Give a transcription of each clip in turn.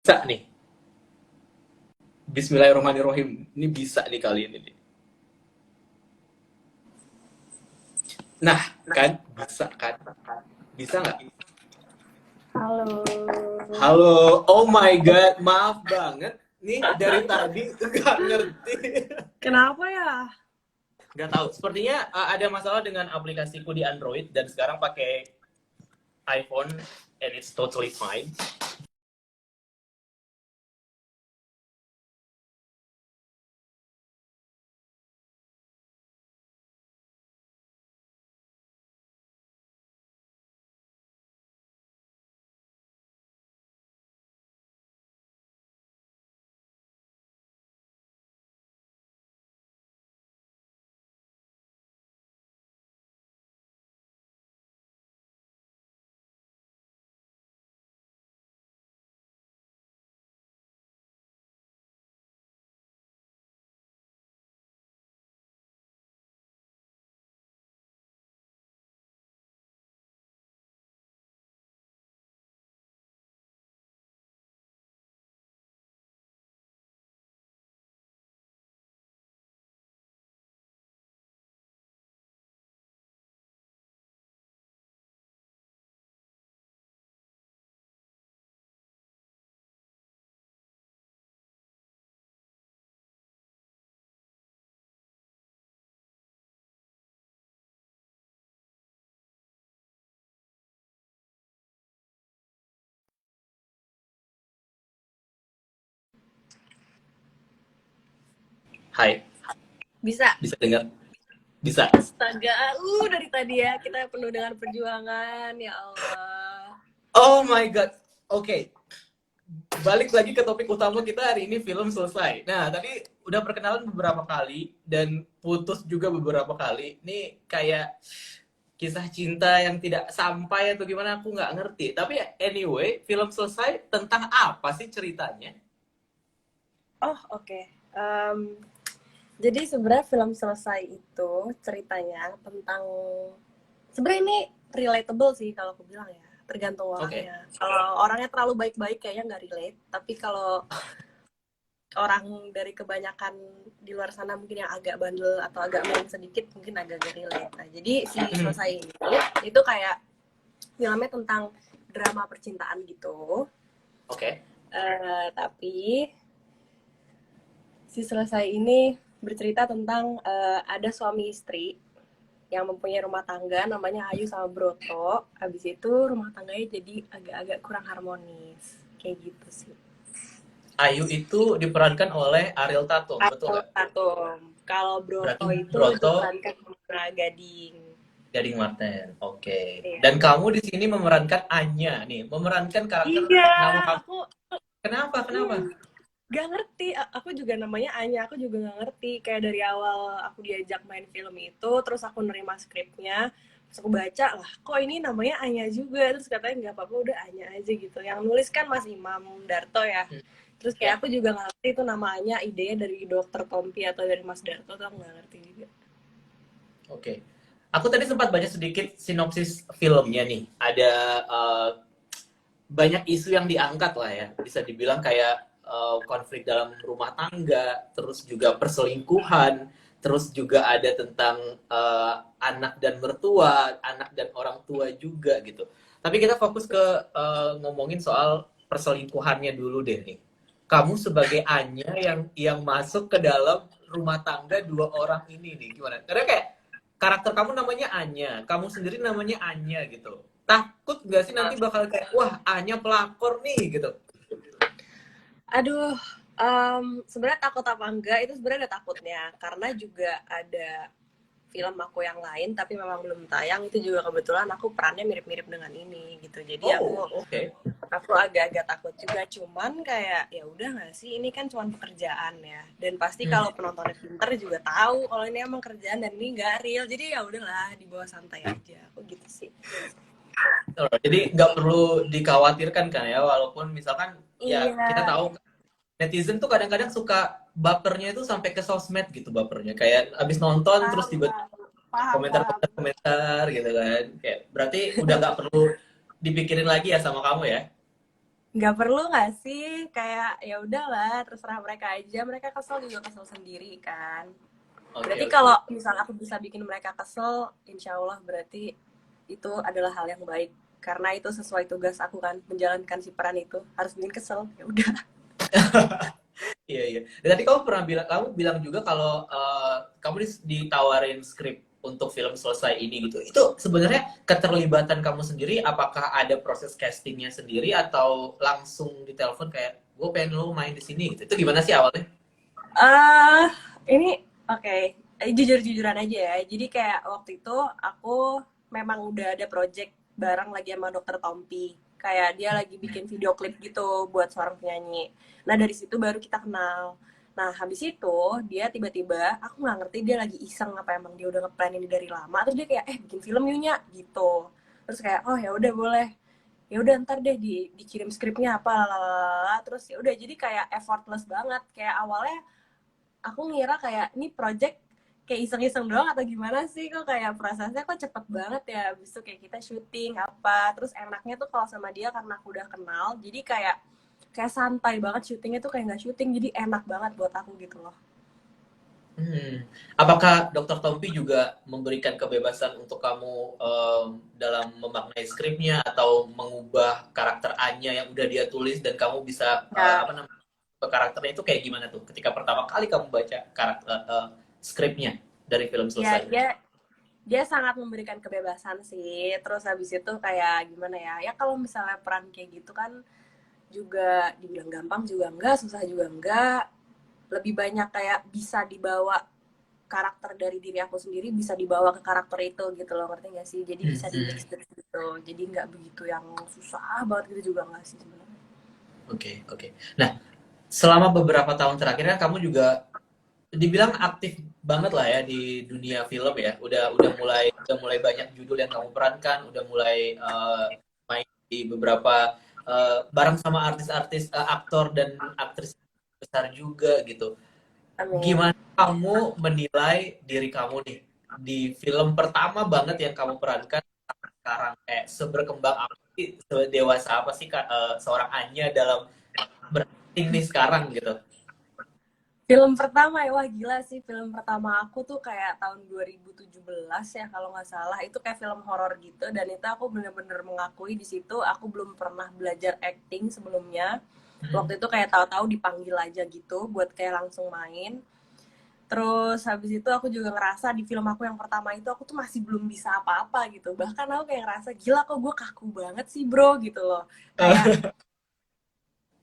Bisa nih. Bismillahirrahmanirrahim. Ini bisa nih kali ini nih. Nah, kan bisa kan? Bisa nggak? Halo. Halo, oh my god, maaf banget. Nih dari tadi nggak ngerti. Kenapa ya? Nggak tahu. Sepertinya ada masalah dengan aplikasiku di Android dan sekarang pakai iPhone and it's totally fine. Hai, Bisa. bisa dengar? Bisa. Astaga, dari tadi ya kita penuh dengan perjuangan, ya Allah. Oh my god. Oke, balik lagi ke topik utama kita hari ini, film selesai. Nah, tadi udah perkenalan beberapa kali dan putus juga beberapa kali. Ini kayak kisah cinta yang tidak sampai atau gimana aku nggak ngerti. Tapi anyway, film selesai tentang apa sih ceritanya? Oh, oke. Jadi sebenarnya film selesai itu ceritanya tentang sebenarnya ini relatable sih kalau aku bilang ya. Tergantung Oke. orangnya. Kalau orangnya terlalu baik-baik kayaknya nggak relate. Tapi kalau orang dari kebanyakan di luar sana mungkin yang agak bandel atau agak main sedikit mungkin agak-agak relate. Nah, jadi si selesai ini itu kayak filmnya tentang drama percintaan gitu. Oke. Tapi si selesai ini bercerita tentang ada suami istri yang mempunyai rumah tangga namanya Ayu sama Broto. Habis itu rumah tangganya jadi agak-agak kurang harmonis. Kayak gitu sih. Ayu itu diperankan oleh Ariel Tatum, betul Atau nggak? Tatum. Kalau Berarti Broto itu Broto diperankan sama Gading. Gading Marten. Oke. Iya. Dan kamu di sini memerankan Anya nih, memerankan karakter Iya, nama kamu. aku Kenapa? Kenapa? gak ngerti. Aku juga namanya Anya, aku juga gak ngerti. Kayak dari awal aku diajak main film itu, terus aku nerima skripnya, terus aku baca lah, kok ini namanya Anya juga. Terus katanya nggak apa-apa, udah Anya aja gitu. Yang nulis kan Mas Imam Darto ya. Terus kayak Ya. aku juga gak ngerti itu nama Anya idenya dari Dokter Tompi atau dari Mas Darto, tuh aku gak ngerti juga. Oke. Aku tadi sempat baca sedikit sinopsis filmnya nih. Ada banyak isu yang diangkat lah ya. Bisa dibilang kayak konflik dalam rumah tangga, terus juga perselingkuhan, terus juga ada tentang anak dan mertua, anak dan orang tua juga gitu. Tapi kita fokus ke ngomongin soal perselingkuhannya dulu deh nih. Kamu sebagai Anya yang masuk ke dalam rumah tangga dua orang ini nih, gimana? Karena kayak karakter kamu namanya Anya, kamu sendiri namanya Anya gitu. Takut gak sih nanti bakal kayak, wah Anya pelakor nih gitu. Aduh, sebenarnya takut apa enggak itu sebenarnya ada takutnya karena juga ada film aku yang lain tapi memang belum tayang itu juga kebetulan aku perannya mirip-mirip dengan ini gitu. Jadi Oh, aku oke. aku agak-agak takut juga cuman kayak ya udah nggak sih ini kan cuma pekerjaan ya dan pasti Hmm. kalau penontonnya pinter juga tahu kalau ini emang kerjaan dan ini nggak real jadi ya udahlah dibawa santai aja aku gitu sih. Jadi nggak perlu dikhawatirkan kan ya, walaupun misalkan ya Iya, kita tahu netizen tuh kadang-kadang suka bapernya itu sampai ke sosmed gitu bapernya. Kayak abis nonton terus paham tiba paham paham paham. komentar-komentar gitu kan. Kayak berarti udah nggak perlu dipikirin lagi ya sama kamu ya. nggak perlu nggak sih, kayak ya udahlah terserah mereka aja, mereka kesel juga kesel sendiri kan. Oke, Berarti oke. kalau misalnya aku bisa bikin mereka kesel, insya Allah berarti itu adalah hal yang baik, karena itu sesuai tugas aku kan, menjalankan si peran itu harus bikin kesel, ya udah. Iya, iya. Dan tadi kamu bilang juga kalau kamu ditawarin skrip untuk film selesai ini gitu. Itu sebenarnya keterlibatan kamu sendiri, apakah ada proses castingnya sendiri atau langsung ditelepon kayak gue pengen lo main di sini gitu. Itu gimana sih awalnya? eh ini oke, jujur-jujuran aja ya. Jadi kayak waktu itu aku memang udah ada project bareng lagi sama Dokter Tompi. Kayak dia lagi bikin video klip gitu buat seorang penyanyi. Nah dari situ baru kita kenal. Nah habis itu dia tiba-tiba, aku nggak ngerti dia lagi iseng apa emang dia udah ngeplan ini dari lama. Terus dia kayak bikin film yuk Nya gitu. Terus kayak oh ya udah boleh, ya udah ntar deh dikirim skripnya apa lalala. Terus ya udah jadi kayak effortless banget. Kayak awalnya aku ngira kayak ini project kayak iseng-iseng doang atau gimana sih, kok kayak prosesnya kok cepet banget ya. Habis itu kayak kita syuting apa, terus enaknya tuh kalau sama dia karena aku udah kenal, jadi kayak santai banget syutingnya tuh, kayak nggak syuting, jadi enak banget buat aku gitu loh. Hmm. Apakah Dokter Tompi juga memberikan kebebasan untuk kamu dalam memaknai skripnya atau mengubah karakter Anya yang udah dia tulis dan kamu bisa Ya, apa namanya karakternya itu kayak gimana tuh ketika pertama kali kamu baca karakter skripnya dari film ya selesai? dia sangat memberikan kebebasan sih. Terus habis itu kayak gimana ya, ya kalau misalnya peran kayak gitu kan juga dibilang gampang juga enggak, susah juga enggak, lebih banyak kayak bisa dibawa karakter dari diri aku sendiri, bisa dibawa ke karakter itu gitu loh, ngerti gak sih? Jadi bisa di mix Mhm. gitu, jadi nggak begitu yang susah banget gitu juga nggak sih sebenarnya. Oke, oke. Nah, selama beberapa tahun terakhir kan kamu juga dibilang aktif banget lah ya di dunia film ya. Udah mulai banyak judul yang kamu perankan, udah mulai main di beberapa bareng sama artis-artis aktor dan aktris besar juga gitu. Amin. Gimana kamu menilai diri kamu nih di film pertama banget yang kamu perankan sekarang? Seberkembang apa sih, sedewasa apa sih seorang Anya dalam berakting nih sekarang gitu? Film pertama ya, wah gila sih, film pertama aku tuh kayak tahun 2017 ya kalau nggak salah, itu kayak film horor gitu, dan itu aku bener-bener mengakui di situ aku belum pernah belajar acting sebelumnya. Waktu Hmm. itu kayak tahu-tahu dipanggil aja gitu buat kayak langsung main. Terus habis itu aku juga ngerasa di film aku yang pertama itu aku tuh masih belum bisa apa-apa gitu. Bahkan aku kayak ngerasa gila kok gue kaku banget sih bro gitu loh. Kayak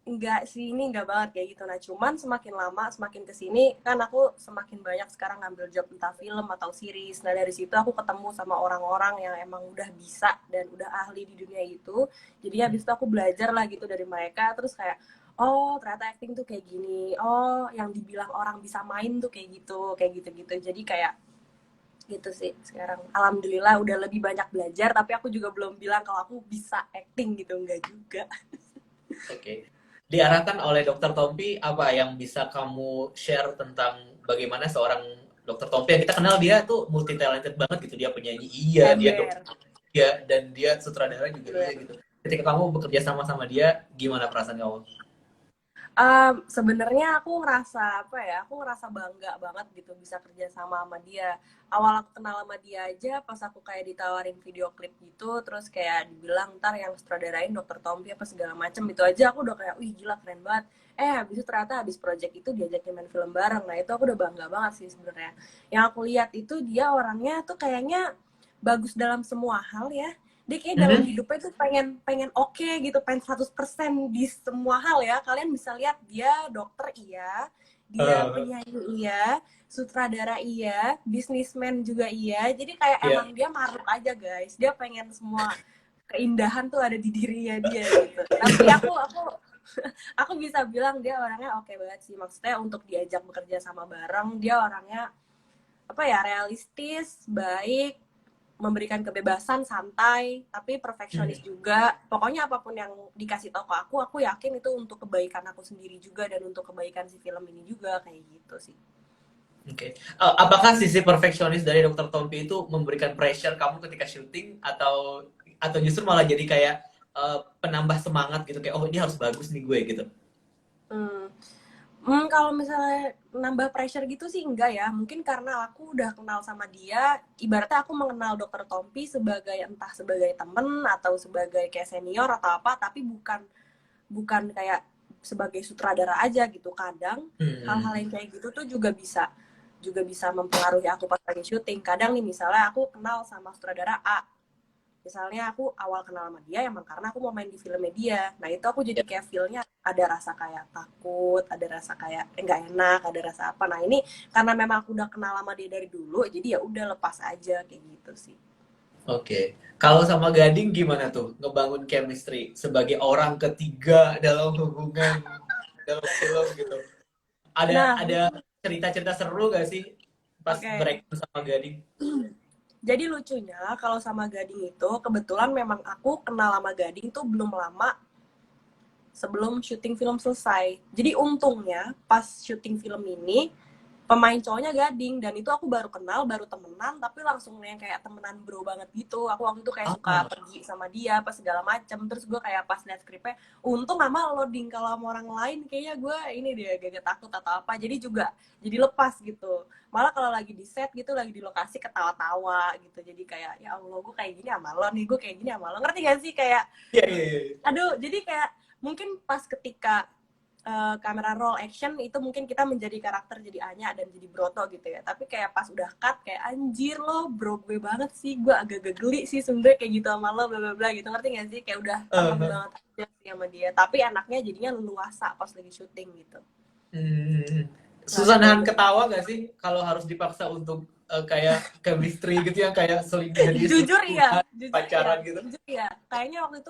enggak sih, ini enggak banget kayak gitu. Nah cuman semakin lama semakin kesini kan aku semakin banyak sekarang ngambil job entah film atau series. Nah dari situ aku ketemu sama orang-orang yang emang udah bisa dan udah ahli di dunia itu. Jadi habis itu aku belajar lah gitu dari mereka. Terus kayak oh ternyata acting tuh kayak gini. Oh yang dibilang orang bisa main tuh kayak gitu-gitu. Jadi kayak gitu sih sekarang. Alhamdulillah udah lebih banyak belajar, tapi aku juga belum bilang kalau aku bisa acting gitu, enggak juga. Oke. Diarahkan oleh Dokter Tompi, apa yang bisa kamu share tentang bagaimana seorang Dokter Tompi yang kita kenal dia tuh multi talented banget gitu. Dia penyanyi iya, dia Ember. dokter iya, dan dia sutradara juga iya Bener. gitu. Ketika kamu bekerja sama sama dia, gimana perasaan kamu? Sebenarnya aku ngerasa apa ya? Aku ngerasa bangga banget gitu bisa kerja sama dia. Awal aku kenal sama dia aja pas aku kayak ditawarin video klip gitu, terus kayak dibilang ntar yang sutradarain Dokter Tompi apa segala macem, itu aja aku udah kayak, wih gila keren banget. Habis itu ternyata habis project itu diajakin main film bareng. Nah itu aku udah bangga banget sih sebenarnya. Yang aku lihat itu dia orangnya tuh kayaknya bagus dalam semua hal ya. Dia kayak dalam Mhm. hidupnya tuh pengen pengen oke gitu, pengen 100% di semua hal ya. Kalian bisa lihat dia dokter iya, dia Eh, penyanyi iya, sutradara iya, bisnismen juga iya. Jadi kayak ya. emang dia maruk aja guys. Dia pengen semua keindahan tuh ada di dirinya dia gitu. Tapi aku bisa bilang dia orangnya oke banget sih. Maksudnya untuk diajak bekerja sama bareng, dia orangnya apa ya, realistis, baik, memberikan kebebasan, santai, tapi perfeksionis Hmm. juga. Pokoknya apapun yang dikasih tau ke aku yakin itu untuk kebaikan aku sendiri juga dan untuk kebaikan si film ini juga, kayak gitu sih. Oke. Apakah sisi perfeksionis dari Dokter Tompi itu memberikan pressure kamu ketika syuting atau justru malah jadi kayak penambah semangat gitu kayak oh ini harus bagus nih gue gitu. Hmm. Kalau misalnya nambah pressure gitu sih enggak ya. Mungkin karena aku udah kenal sama dia, ibaratnya aku mengenal Dokter Tompi sebagai entah sebagai temen atau sebagai kayak senior atau apa, tapi bukan bukan kayak sebagai sutradara aja gitu. Kadang hal-hal yang kayak gitu tuh juga bisa mempengaruhi aku pas lagi syuting. Kadang nih misalnya aku kenal sama sutradara A, misalnya aku awal kenal sama dia emang karena aku mau main di filmnya dia. Nah itu aku jadi kayak feel-nya ada rasa kayak takut, ada rasa kayak nggak enak, ada rasa apa. Nah ini karena memang aku udah kenal sama dia dari dulu, jadi ya udah lepas aja kayak gitu sih. Oke. Kalau sama Gading gimana tuh ngebangun chemistry sebagai orang ketiga dalam hubungan dalam film gitu? Ada Nah, ada cerita-cerita seru gak sih pas oke. break sama Gading? Jadi lucunya kalau sama Gading itu kebetulan memang aku kenal sama Gading tuh belum lama sebelum syuting film selesai. Jadi untungnya pas syuting film ini pemain cowoknya Gading dan itu aku baru kenal, baru temenan tapi langsung yang kayak temenan bro banget gitu. Aku waktu itu kayak suka Ah, pergi sama dia pas segala macem. Terus gue kayak pas liat skripnya, untung sama lo Ding, kalau sama orang lain kayaknya gue ini dia gak takut atau apa. Jadi lepas gitu. Malah kalau lagi di set gitu, lagi di lokasi ketawa-tawa gitu. Jadi kayak ya Allah gue kayak gini sama lo nih, gue kayak gini sama lo. Ngerti gak sih kayak iya, iya, iya. aduh, jadi kayak mungkin pas ketika kamera roll action itu mungkin kita menjadi karakter jadi Anya dan jadi Broto gitu ya. Tapi kayak pas udah cut kayak anjir lo bro gue banget sih, gue agak geli sih sebenernya kayak gitu sama lo bla bla bla gitu, ngerti gak sih? Kayak udah temen Uh, banget aja sih sama dia. Tapi anaknya jadinya leluasa pas lagi syuting gitu. hmm. Nah Susah kayak nahan ketawa gak sih kalau harus dipaksa untuk kayak chemistry gitu yang kayak jadi jujur iya, selingkuhan, pacaran gitu? jujur iya. Kayaknya waktu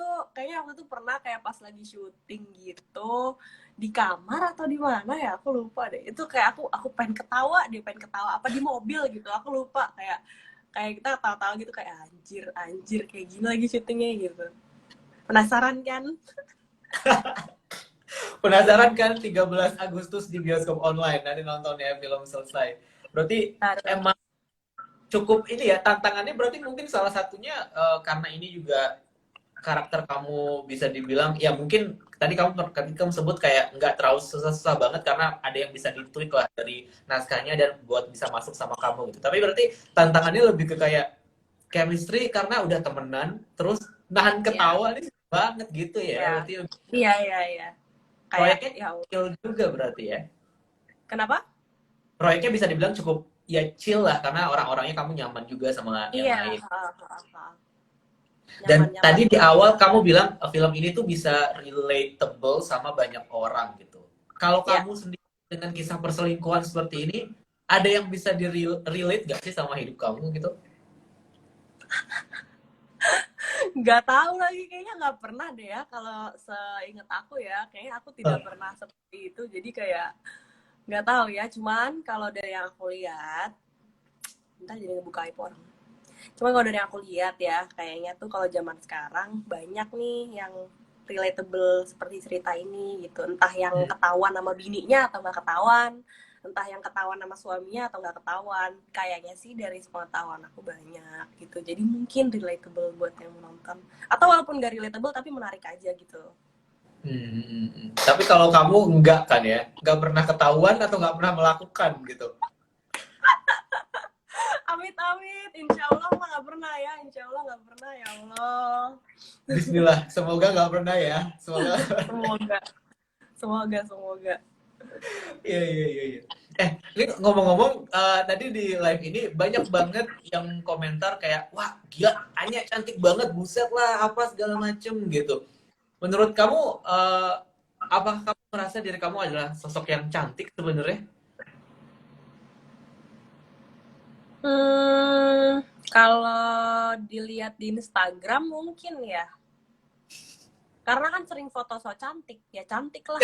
itu pernah kayak pas lagi syuting gitu di kamar atau di mana ya, aku lupa deh. Itu kayak aku pengen ketawa, dia pengen ketawa apa di mobil gitu, aku lupa. Kayak kita tahu-tahu gitu kayak anjir anjir kayak gini lagi syutingnya gitu. Penasaran kan? Penasaran kan 13 Agustus di bioskop online nanti nonton ya film selesai. Berarti Taruh. emang cukup ini ya tantangannya berarti mungkin salah satunya karena ini juga karakter kamu bisa dibilang ya mungkin tadi kamu sebut kayak nggak terlalu susah-susah banget karena ada yang bisa ditweak lah dari naskahnya dan buat bisa masuk sama kamu gitu. Tapi berarti tantangannya lebih ke kayak chemistry karena udah temenan terus nahan Iya, ketawa nih banget gitu ya. iya, Berarti iya. Kayak proyeknya ya Allah. chill juga berarti ya. Kenapa? Proyeknya bisa dibilang cukup ya chill lah karena orang-orangnya kamu nyaman juga sama yang Iya, lain. ha. Dan Nyaman-nyaman. tadi di awal kamu bilang film ini tuh bisa relatable sama banyak orang gitu. Kalau Ya, kamu sendiri dengan kisah perselingkuhan seperti ini, ada yang bisa di-relate gak sih sama hidup kamu gitu? nggak tahu lagi, kayaknya nggak pernah deh ya, kalau seingat aku ya kayaknya aku tidak Eh, pernah seperti itu, jadi kayak nggak tahu ya. Cuman kalau dari yang aku lihat, entar jadi ngebuka aib orang. Cuman kalau dari yang aku lihat ya kayaknya tuh kalau zaman sekarang banyak nih yang relatable seperti cerita ini gitu, entah yang ketahuan sama bininya atau nggak ketahuan, entah yang ketahuan sama suaminya atau nggak ketahuan. Kayaknya sih dari sepengetahuan aku banyak gitu, jadi mungkin relatable buat yang menonton, atau walaupun nggak relatable tapi menarik aja gitu. Tapi kalau kamu enggak kan ya, nggak pernah ketahuan atau nggak pernah melakukan gitu. Amit amit, insya Allah mah nggak pernah ya, insya Allah nggak pernah ya Allah. Bismillah, semoga nggak pernah ya. Semoga. Semoga, semoga. Iya, iya, iya, iya. Ini ngomong-ngomong, tadi di live ini banyak banget yang komentar kayak, wah gila, Anya cantik banget, buset lah, apa segala macem gitu. Menurut kamu, apakah kamu merasa diri kamu adalah sosok yang cantik sebenarnya? Kalau dilihat di Instagram mungkin ya, karena kan sering foto so cantik, ya cantik lah.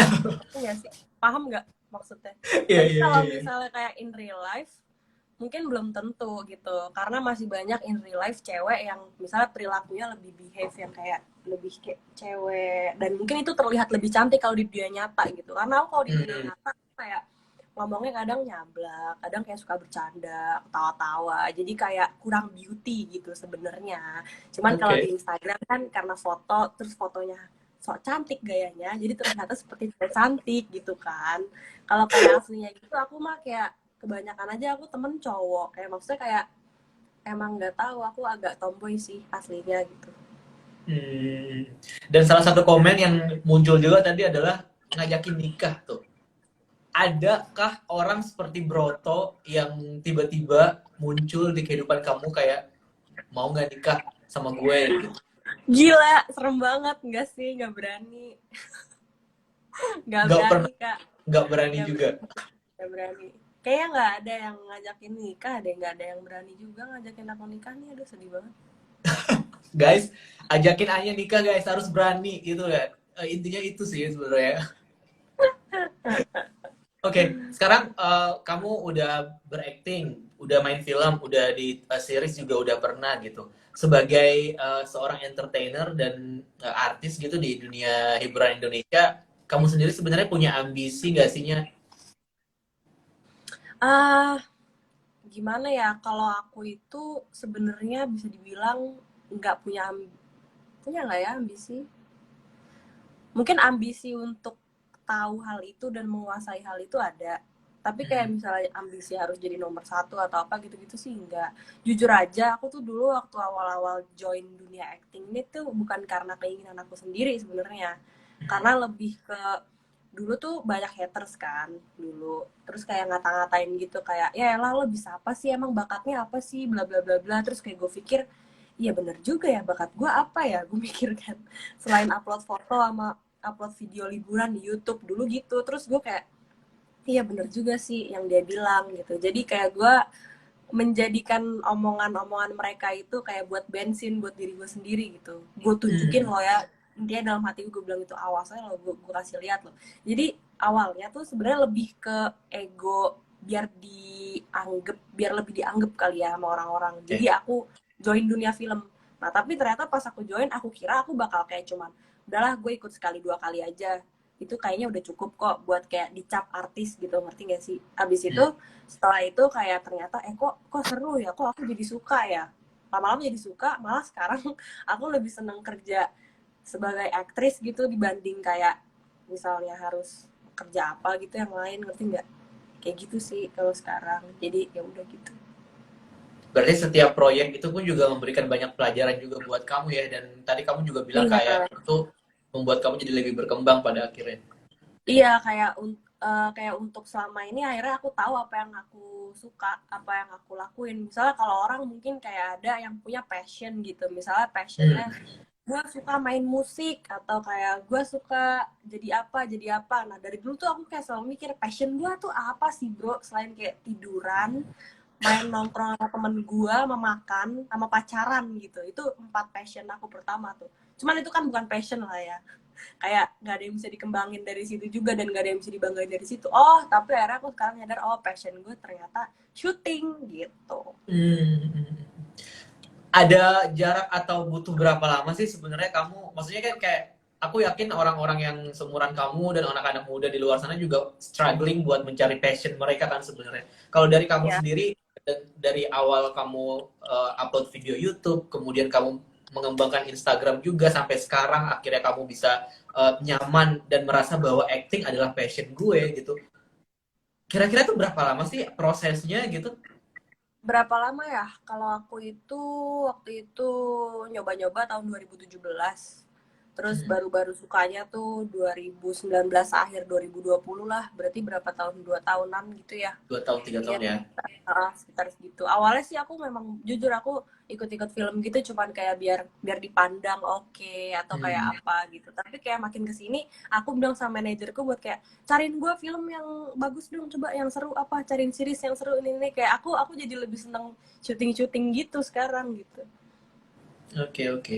Enggak sih? Paham nggak maksudnya? Iya, Tapi iya, iya, kalau iya. misalnya kayak in real life, mungkin belum tentu gitu. Karena masih banyak in real life cewek yang misalnya perilakunya lebih behave yang kayak lebih kayak cewek. Dan mungkin itu terlihat lebih cantik kalau di dunia nyata gitu. Karena aku kalau di dunia Hmm. nyata kayak ngomongnya kadang nyablak, kadang kayak suka bercanda, ketawa-tawa. Jadi kayak kurang beauty gitu sebenarnya. Cuman kalau Oke. di Instagram kan karena foto, terus fotonya sok cantik gayanya, jadi ternyata seperti tidak cantik gitu kan. Kalau kayak aslinya gitu aku mah kayak kebanyakan aja aku temen cowok. Kayak maksudnya kayak emang nggak tahu aku agak tomboy sih aslinya gitu. Hmm. Dan salah satu komen yang muncul juga tadi adalah ngajakin nikah tuh. Adakah orang seperti Broto yang tiba-tiba muncul di kehidupan kamu kayak mau nggak nikah sama gue gitu? Gila, serem banget nggak sih? Nggak berani. Nggak Nggak berani, pernah, Kak. nggak berani Nggak juga. berani. Nggak berani. Kayaknya nggak ada yang ngajakin nikah deh. Nggak ada yang berani juga ngajakin aku nikah nih. Aduh, sedih banget. Guys, ajakin Anya nikah guys, harus berani gitu kan. Intinya itu sih sebenarnya. Oke, sekarang kamu udah berakting, udah main film, udah di series juga udah pernah gitu. Sebagai seorang entertainer dan artis gitu di dunia hiburan Indonesia, kamu sendiri sebenarnya punya ambisi nggak sih Nya? Ah, gimana ya? Kalau aku itu sebenarnya bisa dibilang nggak punya punya nggak ya ambisi? Mungkin ambisi untuk tahu hal itu dan menguasai hal itu ada, tapi kayak Hmm. misalnya ambisi harus jadi nomor satu atau apa gitu-gitu sih enggak. Jujur aja aku tuh dulu waktu awal-awal join dunia acting ini tuh bukan karena keinginan aku sendiri sebenarnya, Hmm. karena lebih ke dulu tuh banyak haters kan dulu, terus kayak ngata-ngatain gitu kayak ya elah lo bisa apa sih, emang bakatnya apa sih, bla bla bla bla. Terus kayak gue pikir iya bener juga ya, bakat gue apa ya, gue mikir kan, selain upload foto sama upload video liburan di YouTube dulu gitu. Terus gue kayak iya bener juga sih yang dia bilang gitu. Jadi kayak gue menjadikan omongan-omongan mereka itu kayak buat bensin buat diri gue sendiri gitu. Gue tunjukin Hmm. lo ya, intinya dalam hati gue bilang itu awas aja lo, gue kasih lihat lo. Jadi awalnya tuh sebenarnya lebih ke ego, biar dianggap, biar lebih dianggap kali ya sama orang-orang. Jadi Oke. aku join dunia film. Nah tapi ternyata pas aku join, aku kira aku bakal kayak cuman udahlah gue ikut sekali dua kali aja, itu kayaknya udah cukup kok buat kayak dicap artis gitu, ngerti gak sih? Abis itu Hmm. setelah itu kayak ternyata kok seru ya, kok aku jadi suka ya, lama-lama jadi suka, malah sekarang aku lebih seneng kerja sebagai aktris gitu dibanding kayak misalnya harus kerja apa gitu yang lain, ngerti nggak? Kayak gitu sih kalau sekarang, jadi ya udah gitu. Berarti setiap proyek itu pun juga memberikan banyak pelajaran juga buat kamu ya. Dan tadi kamu juga bilang Iya, kayak itu membuat kamu jadi lebih berkembang pada akhirnya. iya kayak kayak untuk selama ini akhirnya aku tahu apa yang aku suka, apa yang aku lakuin. Misalnya kalau orang mungkin kayak ada yang punya passion gitu, misalnya passionnya Hmm. gue suka main musik atau kayak gue suka jadi apa. Nah dari dulu tuh aku kayak selalu mikir passion gue tuh apa sih bro, selain kayak tiduran, main nongkrong sama temen gue, sama makan, sama pacaran gitu. Itu 4 passion aku pertama tuh. Cuman itu kan bukan passion lah ya, kayak nggak ada yang bisa dikembangin dari situ juga dan nggak ada yang bisa dibanggain dari situ. Oh tapi akhirnya aku sekarang nyadar, oh passion gue ternyata syuting gitu. Hmm. Ada jarak atau butuh berapa lama sih sebenarnya kamu? Maksudnya kan kayak aku yakin orang-orang yang seumuran kamu dan anak-anak muda di luar sana juga struggling buat mencari passion mereka kan sebenarnya. Kalau dari kamu Ya. sendiri dari awal kamu upload video YouTube, kemudian kamu mengembangkan Instagram juga sampai sekarang akhirnya kamu bisa nyaman dan merasa bahwa acting adalah passion gue gitu. Kira-kira tuh berapa lama sih prosesnya gitu? Berapa lama ya? Kalau aku itu waktu itu nyoba-nyoba tahun 2017. Terus Hmm, baru-baru sukanya tuh 2019 akhir 2020 lah. Berarti berapa tahun? 2 tahunan gitu ya. 2 tahun 3 tahun Iya, ya. sekitar segitu. Awalnya sih aku memang jujur aku ikut-ikut film gitu cuman kayak biar biar dipandang oke atau kayak Hmm. apa gitu. Tapi kayak makin kesini aku bilang sama manajerku buat kayak cariin gue film yang bagus dong, coba yang seru, apa cariin series yang seru ini kayak aku jadi lebih seneng syuting-syuting gitu sekarang gitu. Oke, oke.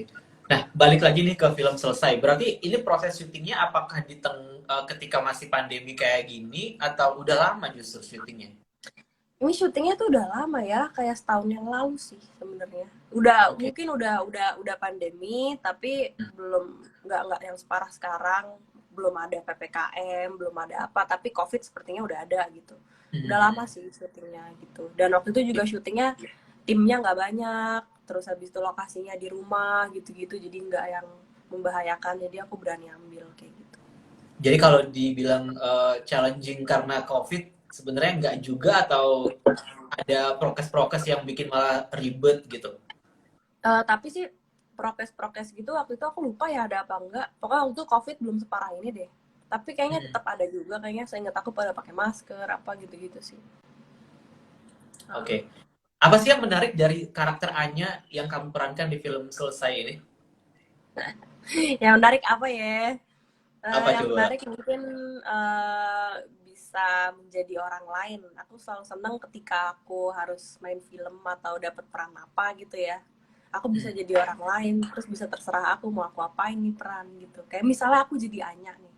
Nah, balik lagi nih ke film selesai. Berarti ini proses syutingnya apakah ketika masih pandemi kayak gini atau udah lama justru syutingnya? Ini syutingnya tuh udah lama ya, kayak setahun yang lalu sih sebenarnya. Udah Oke. mungkin udah pandemi, tapi belum nggak yang separah sekarang. belum ada PPKM, belum ada apa, tapi COVID sepertinya udah ada gitu. Udah Hmm. lama sih syutingnya gitu. Dan waktu itu juga syutingnya timnya nggak banyak, terus habis itu lokasinya di rumah gitu-gitu, jadi nggak yang membahayakan, jadi aku berani ambil kayak gitu. Jadi kalau dibilang challenging karena COVID, sebenarnya nggak juga atau ada prokes-prokes yang bikin malah ribet gitu? Tapi sih prokes-prokes gitu waktu itu aku lupa ya ada apa enggak. Pokoknya waktu itu COVID belum separah ini deh. Tapi kayaknya Hmm. tetap ada juga, kayaknya saya ingat aku pada pakai masker apa gitu-gitu sih. Oke. Apa sih yang menarik dari karakter Anya yang kamu perankan di film Selesai ini? Yang menarik apa ya? Apa Yang coba? menarik mungkin bisa menjadi orang lain. Aku selalu seneng ketika aku harus main film atau dapat peran apa gitu ya. Aku bisa Hmm. jadi orang lain, terus bisa terserah aku mau aku apain nih peran gitu. Kayak misalnya aku jadi Anya nih.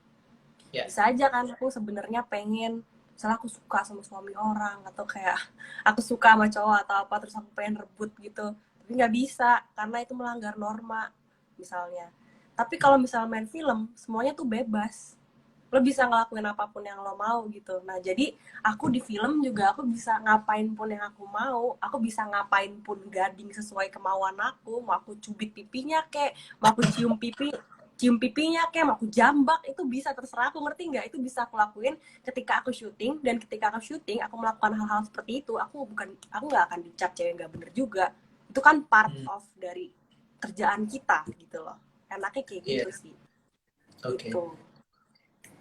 Ya. Bisa aja kan aku sebenarnya pengen, misalnya aku suka sama suami orang atau kayak aku suka sama cowok atau apa terus aku pengen rebut gitu, tapi nggak bisa karena itu melanggar norma misalnya. Tapi kalau misalnya main film semuanya tuh bebas, lo bisa ngelakuin apapun yang lo mau gitu. Nah jadi aku di film juga aku bisa ngapain pun yang aku bisa ngapain pun Gading sesuai kemauan aku, mau aku cubit pipinya kek, mau aku cium pipinya kayak mau aku jambak, itu bisa terserah aku, ngerti nggak? Itu bisa aku lakuin ketika aku syuting, dan ketika aku syuting aku melakukan hal-hal seperti itu, aku nggak akan dicap cewek nggak bener juga. Itu kan part Hmm. of dari kerjaan kita gitu loh, enaknya kayak gitu Iya. sih Oke. gitu.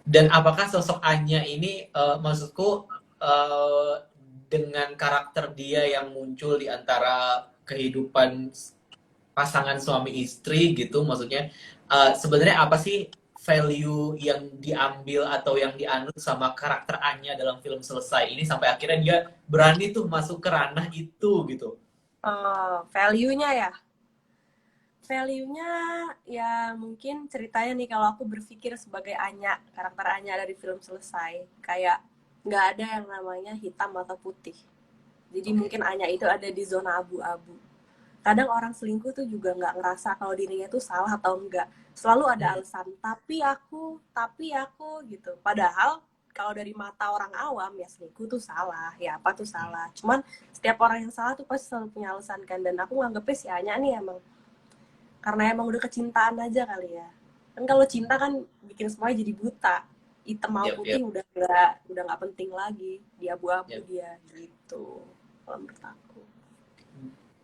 Dan apakah sosok Anya ini, maksudku, eh, dengan karakter dia yang muncul di antara kehidupan pasangan suami istri gitu, maksudnya sebenarnya apa sih value yang diambil atau yang dianut sama karakter Anya dalam film Selesai ini sampai akhirnya dia berani tuh masuk ke ranah itu gitu. Value-nya ya, value-nya ya mungkin ceritanya nih, kalau aku berpikir sebagai Anya, karakter Anya dari film Selesai, kayak nggak ada yang namanya hitam atau putih. Jadi Oke. mungkin Anya itu ada di zona abu-abu. Kadang orang selingkuh tuh juga nggak ngerasa kalau dirinya tuh salah atau enggak. Selalu ada Hmm. alasan, tapi aku gitu. Padahal kalau dari mata orang awam ya selingkuh tuh salah, ya apa tuh salah. Cuman setiap orang yang salah tuh pasti selalu punya alasan kan. Dan aku nganggepnya si Anya nih emang karena emang udah kecintaan aja kali ya. Kan kalau cinta kan bikin semuanya jadi buta. Hitam mau Yap, yap, putih udah nggak penting lagi. Dia abu-abu yap. dia gitu. Kalau menurut aku.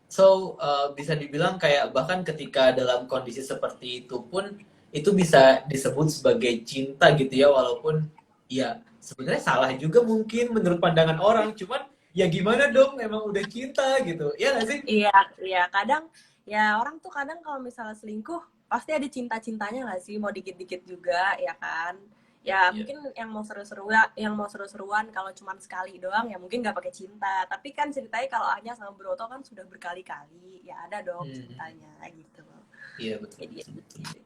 So, bisa dibilang kayak bahkan ketika dalam kondisi seperti itu pun itu bisa disebut sebagai cinta gitu ya, walaupun ya sebenarnya salah juga mungkin menurut pandangan orang, cuman ya gimana dong, emang udah cinta gitu. Ya nggak sih? Iya, iya. Kadang ya orang tuh kadang kalau misalnya selingkuh pasti ada cinta-cintanya nggak sih? Mau dikit-dikit juga, ya kan? Ya Yap, yap. mungkin yang mau seru-seruan kalau cuma sekali doang ya mungkin nggak pakai cinta. Tapi kan ceritanya kalau Anya sama Broto kan sudah berkali-kali, ya ada dong Hmm, cintanya gitu. iya betul, Jadi ya betul, betul. gitu.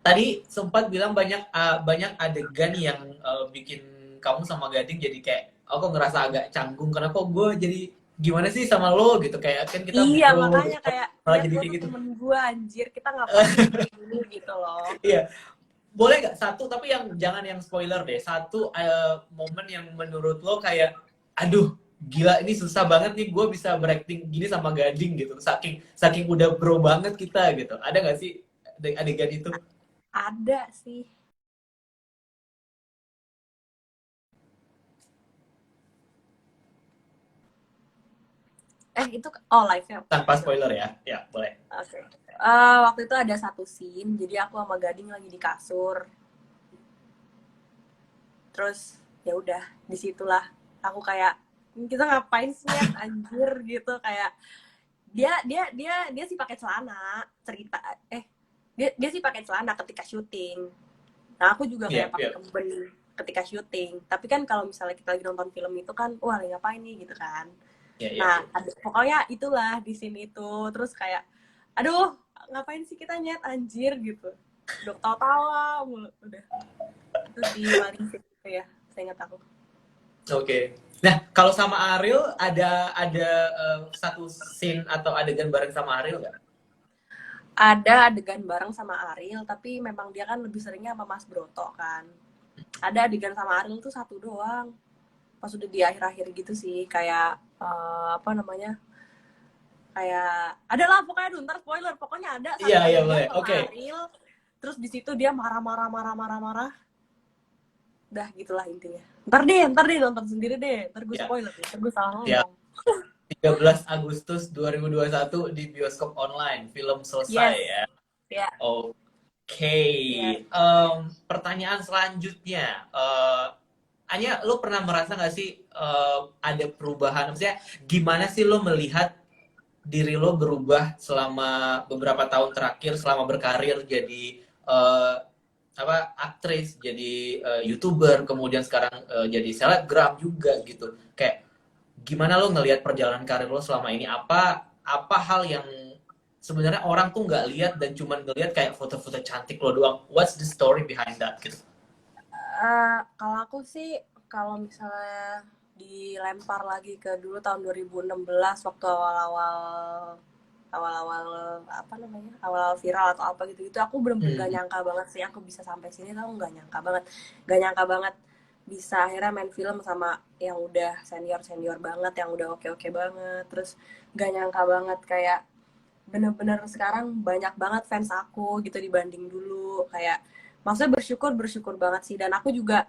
Tadi sempat bilang banyak adegan yang bikin kamu sama Gading jadi kayak aku ngerasa agak canggung karena kok gue jadi gimana sih sama lo gitu, kayak kan kita Iya, bro makanya gitu kayak malah lihat jadi lo kayak tuh gitu. temen gue anjir, kita ngapain sih kayak gini gitu loh. Iya, boleh nggak satu tapi yang jangan yang spoiler deh. Satu momen yang menurut lo kayak, aduh gila ini susah banget nih gue bisa berakting gini sama Gading gitu. Saking saking udah bro banget kita gitu. Ada nggak sih adegan itu? Ada sih. Itu live ya Tanpa itu. spoiler ya. Ya, boleh. Oke. Waktu itu ada satu scene, jadi aku sama Gading lagi di kasur. Terus ya udah, disitulah aku kayak kita ngapain sih Nyet, anjir gitu, kayak dia sih pakai celana cerita dia sih pakai celana ketika syuting. Nah aku juga Iya, kayak pakai iya. kemben ketika syuting. Tapi kan kalau misalnya kita lagi nonton film itu kan, wah lagi ngapain nih gitu kan. Iya, iya, Nah iya. pokoknya itulah di sini itu. Terus kayak, aduh ngapain sih kita Nyet anjir gitu. Udah tawa-tawa mulu udah. Itu sih paling sih itu ya, saya ingat aku. Oke. Nah, kalau sama Ariel ada satu scene atau adegan bareng sama Ariel nggak? Ada adegan bareng sama Ariel, tapi memang dia kan lebih seringnya sama Mas Broto kan. Ada adegan sama Ariel tuh satu doang. Pas udah di akhir-akhir gitu sih, kayak apa namanya? Kayak ada lah pokoknya aduh, ntar spoiler. Pokoknya ada Iya, satu iya adegan boleh. sama Oke. Ariel. Terus di situ dia marah-marah. Udah gitulah intinya. Ntar deh nonton sendiri deh. Ntar gue Ya, spoiler deh. Ntar gue salah ya. ngomong. 13 Agustus 2021 di bioskop online. Film selesai Yes. ya. Ya. Oke. Ya. Pertanyaan selanjutnya. Anya, lo pernah merasa nggak sih ada perubahan? Maksudnya, gimana sih lo melihat diri lo berubah selama beberapa tahun terakhir, selama berkarir jadi eh, apa aktris, jadi YouTuber, kemudian sekarang jadi selebgram juga gitu. Kayak gimana lo ngelihat perjalanan karir lo selama ini? Apa hal yang sebenarnya orang tuh nggak lihat dan cuman ngelihat kayak foto-foto cantik lo doang? What's the story behind that gitu? Kalau aku sih, kalau misalnya dilempar lagi ke dulu tahun 2016 waktu awal-awal apa namanya awal viral atau apa gitu aku bener-bener gak Hmm. nyangka banget sih aku bisa sampai sini, tau gak nyangka banget bisa akhirnya main film sama yang udah senior banget, yang udah oke banget. Terus gak nyangka banget kayak bener-bener sekarang banyak banget fans aku gitu dibanding dulu. Kayak maksudnya bersyukur banget sih. Dan aku juga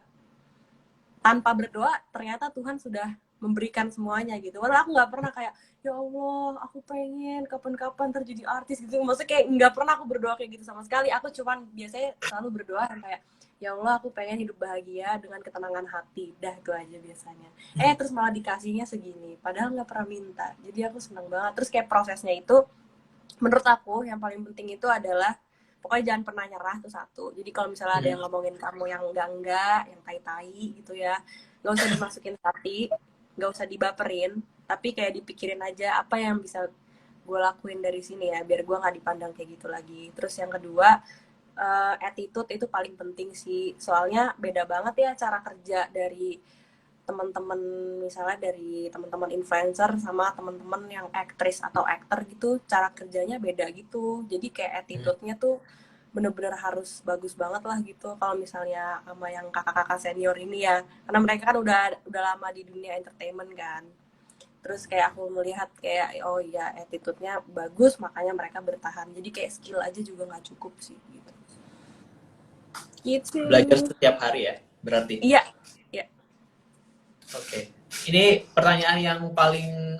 tanpa berdoa ternyata Tuhan sudah memberikan semuanya gitu. Walau aku nggak pernah kayak ya Allah aku pengen kapan-kapan terjadi artis gitu. Maksudnya kayak nggak pernah aku berdoa kayak gitu sama sekali. Aku cuman biasanya selalu berdoa yang kayak ya Allah aku pengen hidup bahagia dengan ketenangan hati. Dah itu aja biasanya. Terus malah dikasihnya segini. Padahal nggak pernah minta. Jadi aku seneng banget. Terus kayak prosesnya itu menurut aku yang paling penting itu adalah pokoknya jangan pernah nyerah tuh satu. Jadi kalau misalnya ada Hmm. yang ngomongin kamu yang enggak, yang tai-tai gitu ya, nggak usah dimasukin hati, nggak usah dibaperin, tapi kayak dipikirin aja apa yang bisa gue lakuin dari sini ya, biar gue nggak dipandang kayak gitu lagi. Terus yang kedua, attitude itu paling penting sih, soalnya beda banget ya cara kerja dari teman-teman, misalnya dari teman-teman influencer sama teman-teman yang aktris atau aktor gitu, cara kerjanya beda gitu. Jadi kayak Hmm. attitude-nya tuh bener-bener harus bagus banget lah gitu kalau misalnya sama yang kakak-kakak senior ini ya, karena mereka kan udah lama di dunia entertainment kan. Terus kayak aku melihat kayak oh iya attitude-nya bagus makanya mereka bertahan, jadi kayak skill aja juga nggak cukup sih gitu gitu. Belajar setiap hari ya, berarti. Iya, iya. Oke. Ini pertanyaan yang paling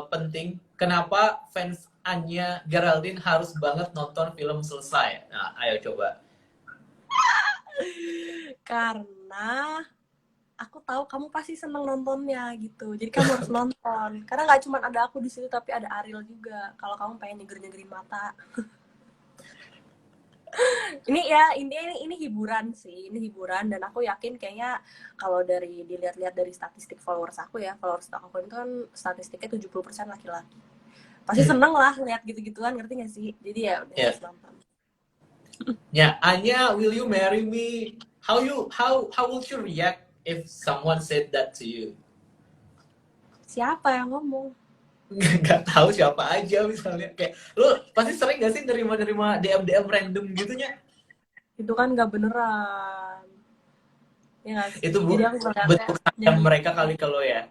penting. Kenapa fans Anya Geraldine harus banget nonton film selesai? Nah, ayo coba. Karena aku tahu kamu pasti seneng nontonnya gitu, jadi kamu harus nonton karena nggak cuma ada aku di situ tapi ada Ariel juga kalau kamu pengen nyegerin mata. Ini ya ini hiburan sih, ini hiburan. Dan aku yakin kayaknya kalau dari dilihat-lihat dari statistik followers aku ya, followers aku itu kan statistiknya 70% laki-laki, pasti seneng lah lihat gitu-gituan, ngerti gak sih? Jadi ya udah Ya, harus nonton. ya. Anya, will you marry me? How would you react if someone said that to you? Siapa yang ngomong? Nggak tahu siapa aja misalnya. Kayak lu pasti sering gak sih nerima DM random gitunya? Itu kan nggak beneran ya nggak Itu sih, bu jadi aku ngeliatnya bentuk sayang nyanyi. mereka kali kalau ya.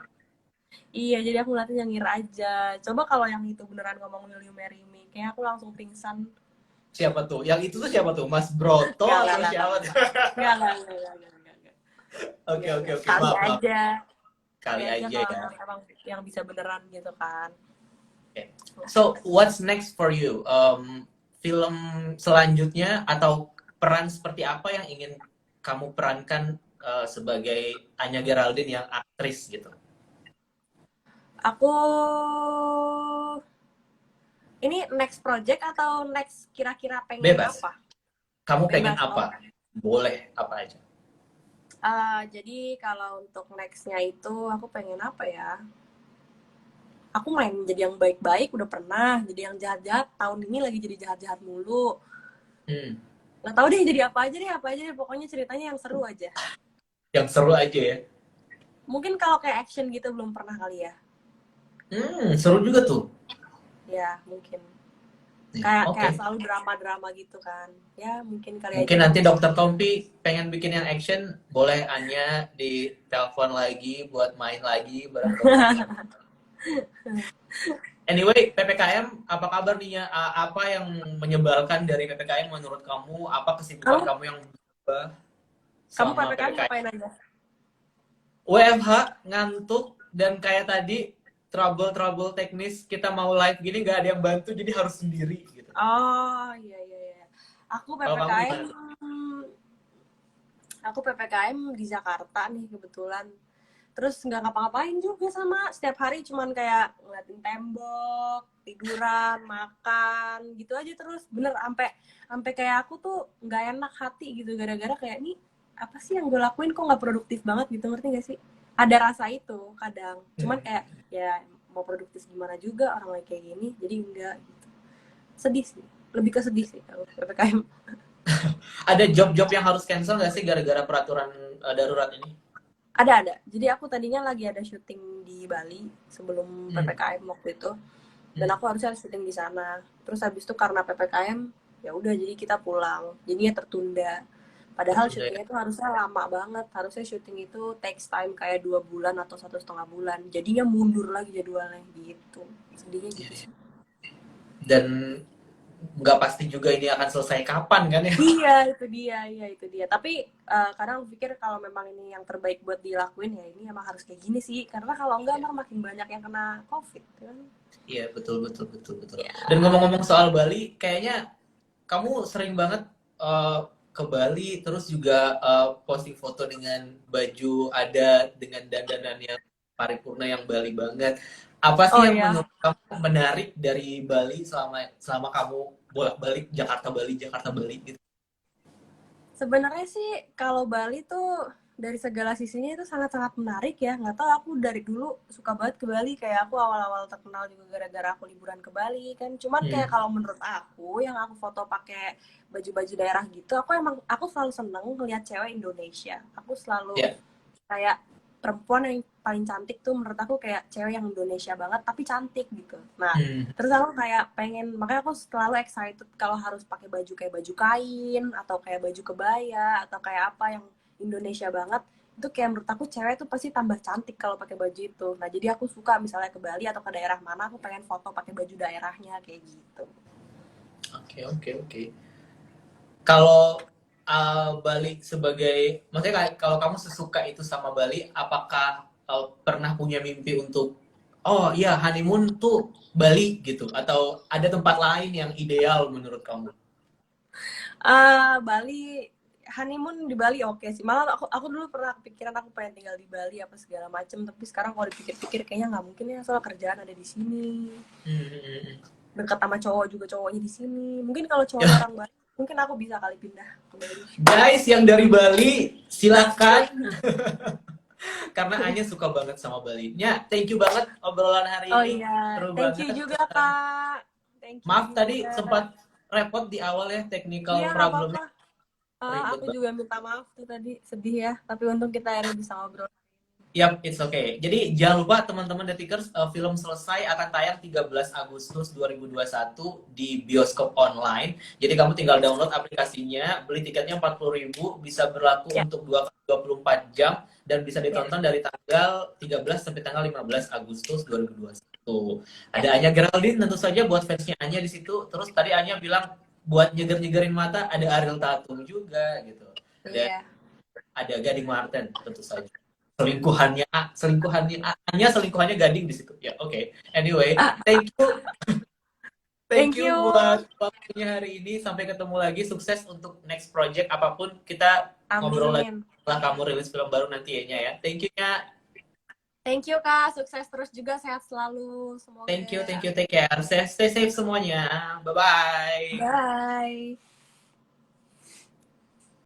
Iya, jadi aku ngeliatnya nyengir aja. Coba kalau yang itu beneran ngomong Will you marry me, kayak aku langsung pingsan. Siapa tuh? Yang itu tuh siapa tuh? Mas Broto atau Enggak. siapa tuh? Enggak. Oke. Kali Maaf. aja. Kali Kali aja aja kalau ya. emang yang bisa beneran gitu kan. Okay. So, what's next for you? Film selanjutnya atau peran seperti apa yang ingin kamu perankan sebagai Anya Geraldine yang aktris gitu? Aku ini next project atau next kira-kira pengen Bebas. apa? Kamu pengen Bebas. Oh. apa? Boleh apa aja. Jadi kalau untuk nextnya itu aku pengen apa ya? Aku main jadi yang baik-baik udah pernah, jadi yang jahat-jahat tahun ini lagi jadi jahat-jahat mulu. Hmm. Nggak tahu deh jadi apa aja deh, pokoknya ceritanya yang seru aja. Yang seru aja ya. Mungkin kalau kayak action gitu belum pernah kali ya. Seru juga tuh. Ya mungkin. Kayak Oke. selalu drama-drama gitu kan. Ya mungkin kali Mungkin aja. nanti Dokter Tompi pengen bikin yang action, boleh Anya di telepon lagi buat main lagi bareng Dokter Tompi. Anyway, PPKM apa kabar nih ya? Apa yang menyebalkan dari PPKM menurut kamu? Apa kesibukan Kamu kamu yang berubah kamu selama PPKM PPKM? ngapain aja? WFH, ngantuk, dan kayak tadi trouble teknis, kita mau live gini nggak ada yang bantu, jadi harus sendiri gitu. Oh, iya iya iya. Aku Kalau kamu PPKM gimana? aku PPKM di Jakarta nih kebetulan. Terus nggak ngapa-ngapain juga sama. Setiap hari cuman kayak ngeliatin tembok, tiduran, makan, gitu aja terus. Bener, sampai sampai kayak aku tuh nggak enak hati gitu gara-gara kayak nih apa sih yang gue lakuin kok nggak produktif banget gitu, ngerti gak sih? Ada rasa itu kadang. Cuman kayak ya mau produktif gimana juga orang lagi kayak gini, jadi enggak gitu. Sedih sih. Lebih ke sedih sih kalau PPKM. Ada job-job yang harus cancel nggak sih gara-gara peraturan darurat ini? Ada. Jadi aku tadinya lagi ada syuting di Bali sebelum Hmm. PPKM waktu itu. Dan Hmm. aku harusnya syuting di sana. Terus habis itu karena PPKM, ya udah jadi kita pulang. Jadinya tertunda. Padahal Tertunda ya. syutingnya itu harusnya lama banget. Harusnya syuting itu takes time kayak 2 bulan atau 1,5 bulan. Jadinya mundur lagi jadwalnya gitu. Sedihnya Iya, gitu iya. sih. Dan nggak pasti juga ini akan selesai kapan kan ya? Iya itu dia. Tapi kadang aku pikir kalau memang ini yang terbaik buat dilakuin ya ini emang harus kayak gini sih. Karena kalau enggak emang makin banyak yang kena COVID kan. Iya, betul. Ya. Dan ngomong-ngomong soal Bali, kayaknya kamu sering banget eh, ke Bali, terus juga posting foto dengan baju adat, dengan dandanan yang paripurna yang Bali banget. Apa sih Oh yang ya, menurut kamu menarik dari Bali selama selama kamu bolak-balik Jakarta Bali gitu? sebenarnya sih kalau Bali tuh dari segala sisinya itu sangat-sangat menarik ya. Nggak tahu aku dari dulu suka banget ke Bali. Kayak aku awal-awal terkenal juga gara-gara aku liburan ke Bali kan. Cuman kayak Hmm. kalau menurut aku yang aku foto pakai baju-baju daerah gitu, aku selalu seneng ngeliat cewek Indonesia. Aku selalu Ya. kayak perempuan yang paling cantik tuh menurut aku kayak cewek yang Indonesia banget tapi cantik gitu. Nah, Hmm. terus aku kayak pengen, makanya aku selalu excited kalau harus pakai baju kayak baju kain atau kayak baju kebaya atau kayak apa yang Indonesia banget. Itu kayak menurut aku cewek tuh pasti tambah cantik kalau pakai baju itu. Nah, jadi aku suka misalnya ke Bali atau ke daerah mana aku pengen foto pakai baju daerahnya kayak gitu. Oke. Kalau Bali sebagai, maksudnya kalau kamu sesuka itu sama Bali, apakah pernah punya mimpi untuk, oh iya honeymoon tuh Bali gitu, atau ada tempat lain yang ideal menurut kamu? Bali honeymoon di Bali oke sih. Malah aku dulu pernah kepikiran aku pengen tinggal di Bali apa segala macem. Tapi sekarang kalau dipikir-pikir kayaknya nggak mungkin ya soal kerjaan ada di sini. Hmm. Dekat sama cowok juga cowoknya di sini. Mungkin kalau cowoknya orang Bali, mungkin aku bisa kali pindah ke Bali. Guys yang dari Bali, silakan. Karena Anya suka banget sama Bali. Ya, thank you banget obrolan hari Oh ini, iya, seru thank you banget. juga Kak. Thank you Maaf tadi juga. sempat repot di awal ya, technical Iya nggak problemnya apa-apa. ribet Aku banget. juga minta maaf tuh tadi sedih ya. Tapi untung kita akhirnya bisa ngobrol. Yap, it's okay. Jadi jangan lupa teman-teman Detikers, film selesai akan tayang 13 Agustus 2021 di bioskop online. Jadi kamu tinggal download aplikasinya, beli tiketnya 40.000, bisa berlaku Ya, untuk 24 jam dan bisa ya, ditonton dari tanggal 13 sampai tanggal 15 Agustus 2021. ya. Ada Anya Geraldine tentu saja buat fansnya Anya di situ. Terus tadi Anya bilang buat nyeger-nyegerin mata ada Ariel Tatum juga gitu. Dan Iya. ada Gading Marten tentu saja, selingkuhannya Gading di situ ya. Oke. Anyway, thank Thank you you. buat waktunya hari ini, sampai ketemu lagi, sukses untuk next project apapun, kita ngobrol lagi Amin. setelah kamu rilis film baru nanti ya. Thank you nya. Thank you Kak, sukses terus juga, sehat selalu. Thank you Semoga. take care, stay safe semuanya, bye bye. Bye.